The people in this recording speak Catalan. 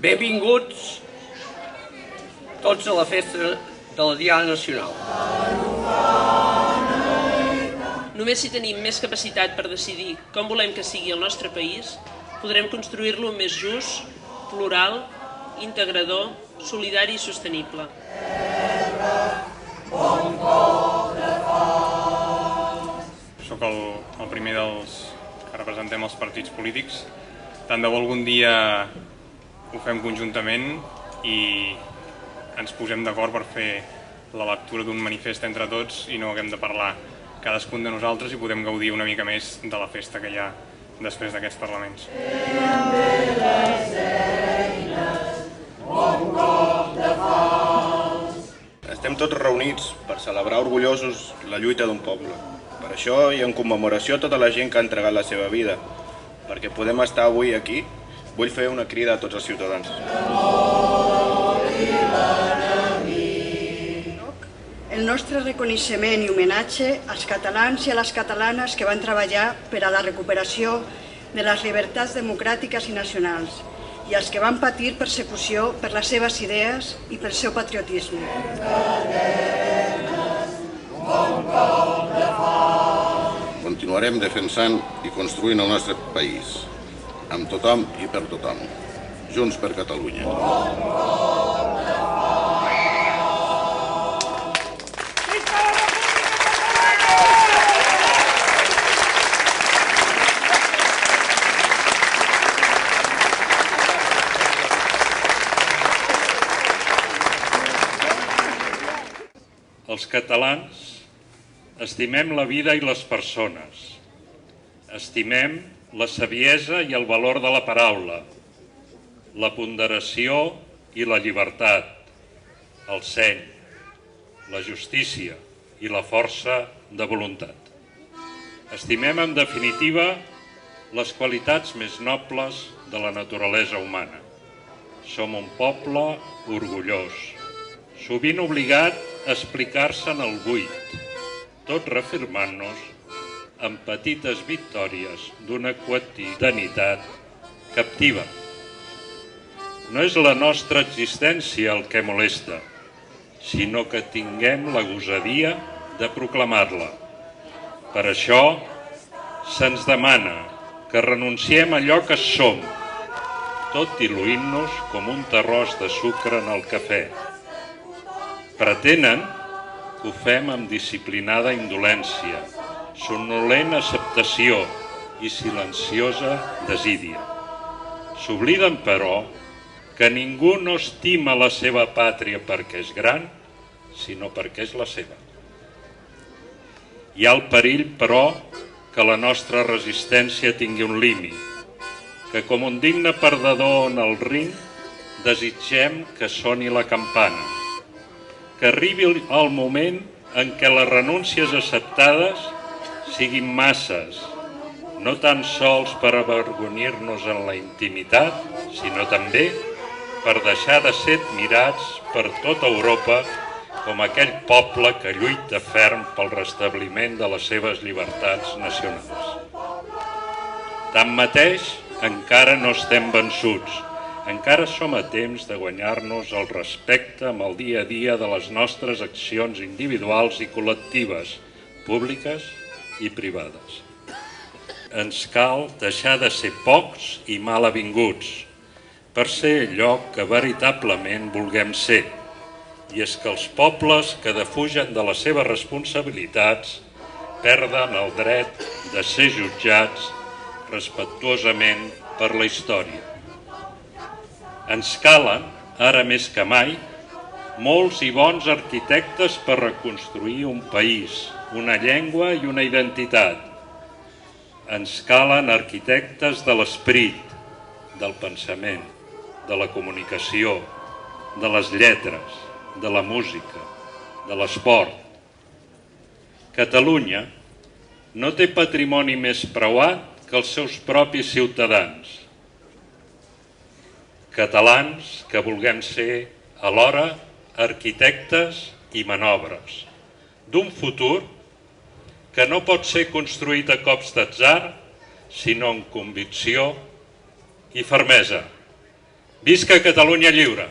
Benvinguts tots a la festa de la Diada Nacional. Només si tenim més capacitat per decidir com volem que sigui el nostre país, podrem construir-lo més just, plural, integrador, solidari i sostenible. Soc el primer dels que representem els partits polítics. Tant de bo algun dia ho fem conjuntament i ens posem d'acord per fer la lectura d'un manifest entre tots i no haguem de parlar cadascun de nosaltres i podem gaudir una mica més de la festa que hi ha després d'aquests parlaments. Estem tots reunits per celebrar orgullosos la lluita d'un poble. Per això i en commemoració a tota la gent que ha entregat la seva vida, perquè podem estar avui aquí, vull fer una crida a tots els ciutadans. El nostre reconeixement i homenatge als catalans i a les catalanes que van treballar per a la recuperació de les llibertats democràtiques i nacionals i als que van patir persecució per les seves idees i pel seu patriotisme. Continuarem defensant i construint el nostre país, amb tothom i per tothom. Junts per Catalunya. Els catalans estimem la vida i les persones. Estimem la saviesa i el valor de la paraula, la ponderació i la llibertat, el seny, la justícia i la força de voluntat. Estimem, en definitiva, les qualitats més nobles de la naturalesa humana. Som un poble orgullós, sovint obligat a explicar-se en el buit, tot reafirmant-nos amb petites victòries d'una quotidianitat captiva. No és la nostra existència el que molesta, sinó que tinguem la gosadia de proclamar-la. Per això se'ns demana que renunciem a allò que som, tot diluint-nos com un terròs de sucre en el cafè. Pretenen que ho fem amb disciplinada indolència, somnolent acceptació i silenciosa desídia. S'obliden, però, que ningú no estima la seva pàtria perquè és gran, sinó perquè és la seva. Hi ha el perill, però, que la nostra resistència tingui un límit, que com un digne perdedor en el ring desitgem que soni la campana, que arribi el moment en què les renúncies acceptades siguin masses, no tan sols per avergonyir-nos en la intimitat, sinó també per deixar de ser admirats per tota Europa com aquell poble que lluita ferm pel restabliment de les seves llibertats nacionals. Tanmateix, encara no estem vençuts, encara som a temps de guanyar-nos el respecte amb el dia a dia de les nostres accions individuals i col·lectives, públiques i privades. Ens cal deixar de ser pocs i mal avinguts per ser allò que veritablement vulguem ser. I és que els pobles que defugen de les seves responsabilitats perden el dret de ser jutjats respectuosament per la història. Ens calen, ara més que mai, molts i bons arquitectes per reconstruir un país, una llengua i una identitat. Ens calen arquitectes de l'esperit, del pensament, de la comunicació, de les lletres, de la música, de l'esport. Catalunya no té patrimoni més preuat que els seus propis ciutadans. Catalans que vulguem ser alhora arquitectes i manobres d'un futur que no pot ser construït a cops d'atzar, sinó amb convicció i fermesa. Visca Catalunya lliure!